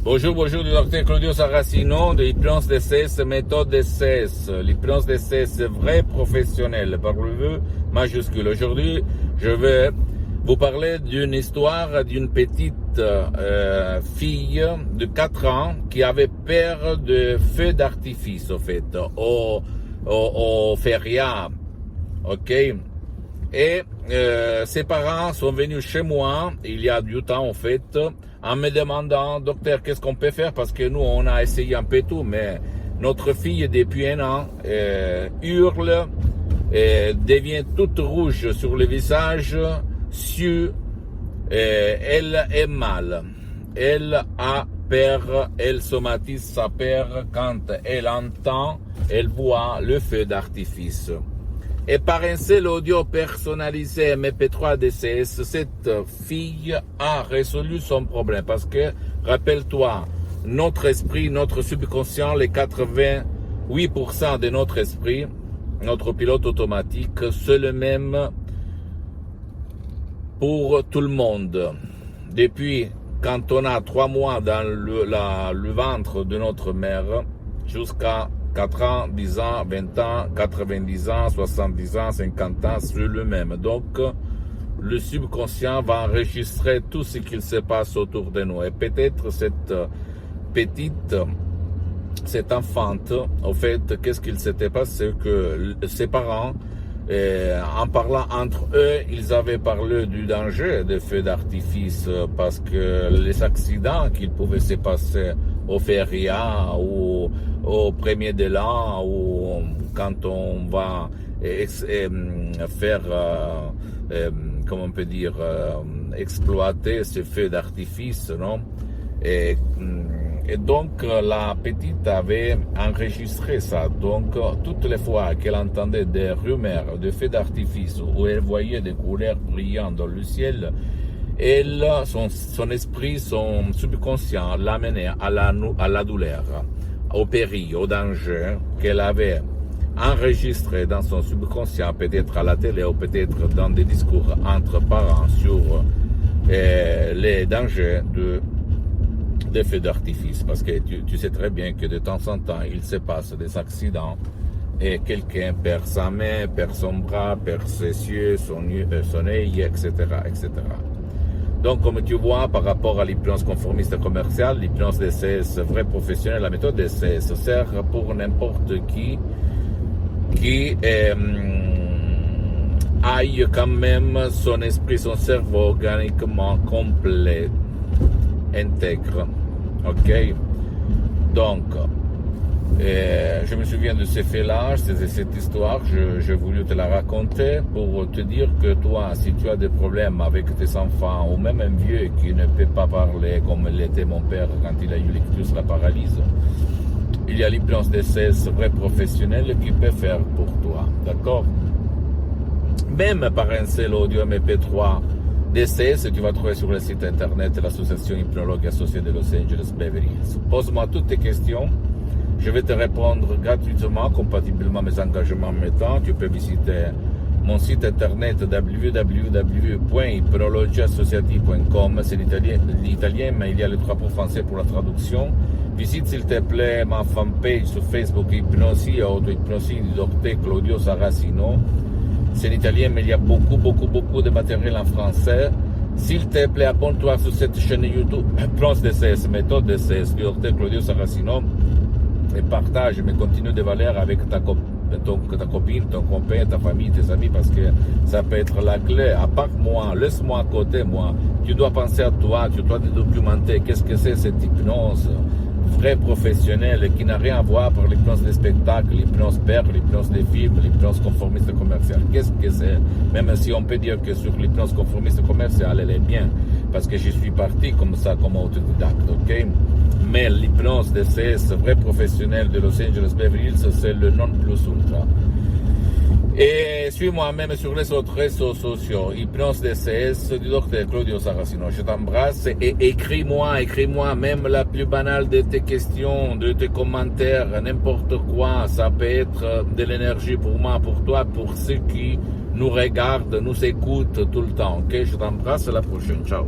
Bonjour, bonjour, du docteur Claudio Saracino de l'hypnose DCS, méthode DCS. L'hypnose DCS, vrai professionnel, par le vœu majuscule. Aujourd'hui, je vais vous parler d'une histoire d'une petite fille de 4 ans qui avait peur de feux d'artifice, au fait, au feria, ok? Et ses parents sont venus chez moi, il y a du temps en fait, en me demandant, docteur, qu'est-ce qu'on peut faire? Parce que nous, on a essayé un peu tout, mais notre fille, depuis 1 an, hurle, devient toute rouge sur le visage, sue, elle est mal. Elle a peur, elle somatise sa peur quand elle entend, elle voit le feu d'artifice. Et par un seul audio personnalisé MP3 DCS, cette fille a résolu son problème. Parce que, rappelle-toi, notre esprit, notre subconscient, les 88% de notre esprit, notre pilote automatique, c'est le même pour tout le monde. Depuis quand on a 3 mois dans le ventre de notre mère, jusqu'à 4 ans, 10 ans, 20 ans, 90 ans, 70 ans, 50 ans, c'est le même. Donc, le subconscient va enregistrer tout ce qu'il se passe autour de nous. Et peut-être cette enfante, au fait, qu'est-ce qu'il s'était passé? Que ses parents, en parlant entre eux, ils avaient parlé du danger des feux d'artifice parce que les accidents qu'il pouvait se passer au feria ou au 1er de l'an ou quand on va faire, comment on peut dire, exploiter ces feux d'artifice, non? Et donc, la petite avait enregistré ça. Donc, toutes les fois qu'elle entendait des rumeurs de feux d'artifice ou elle voyait des couleurs brillantes dans le ciel, elle, son esprit, son subconscient l'amenait à la douleur, au péril, au danger qu'elle avait enregistré dans son subconscient, peut-être à la télé ou peut-être dans des discours entre parents sur les dangers des feux d'artifice. Parce que tu sais très bien que de temps en temps, il se passe des accidents et quelqu'un perd sa main, perd son bras, perd ses yeux, son œil, etc., etc. Donc, comme tu vois, par rapport à l'hypnose conformiste commerciale, l'hypnose DCS vrai professionnel, la méthode DCS sert pour n'importe qui aille quand même son esprit, son cerveau organiquement complet, intègre. Ok? Donc, je me souviens de ces faits-là, de cette histoire, j'ai voulu te la raconter pour te dire que toi, si tu as des problèmes avec tes enfants, ou même un vieux qui ne peut pas parler comme l'était mon père quand il a eu l'ictus, la paralyse, il y a l'hypnose DCS vrai professionnel qui peut faire pour toi, d'accord? Même par un seul audio MP3 DCS, tu vas trouver sur le site internet de l'association hypnologue associée de Los Angeles Beverly Hills. Pose-moi toutes tes questions. Je vais te répondre gratuitement, compatiblement à mes engagements en même temps. Tu peux visiter mon site internet www.hypnologieassociative.com. C'est l'italien, mais il y a le 3 pour français pour la traduction. Visite s'il te plaît ma fanpage sur Facebook, Hypnosie, auto-hypnosie du docteur Claudio Saracino. C'est l'italien, mais il y a beaucoup de matériel en français. S'il te plaît, abonne-toi sur cette chaîne YouTube, Hypnose DCS, méthode DCS, du docteur Claudio Saracino. Et partage mes contenus de valeur avec ta copine, ton copain, ta famille, tes amis, parce que ça peut être la clé. À part moi, laisse-moi à côté, moi. Tu dois penser à toi, tu dois te documenter. Qu'est-ce que c'est cette hypnose vrai professionnelle qui n'a rien à voir avec l'hypnose des spectacles, l'hypnose père, l'hypnose des films, l'hypnose conformiste commerciale. Qu'est-ce que c'est? Même si on peut dire que sur l'hypnose conformiste commerciale, elle est bien, parce que je suis parti comme ça, comme autodidacte, ok? Mais l'hypnose DCS vrai professionnel de Los Angeles Beverly Hills, c'est le non plus ultra. Et suis-moi même sur les autres réseaux sociaux, Hypnose DCS du docteur Claudio Saracino. Je t'embrasse et écris-moi même la plus banale de tes questions, de tes commentaires, n'importe quoi. Ça peut être de l'énergie pour moi, pour toi, pour ceux qui nous regardent, nous écoutent tout le temps. Ok, je t'embrasse, à la prochaine. Ciao.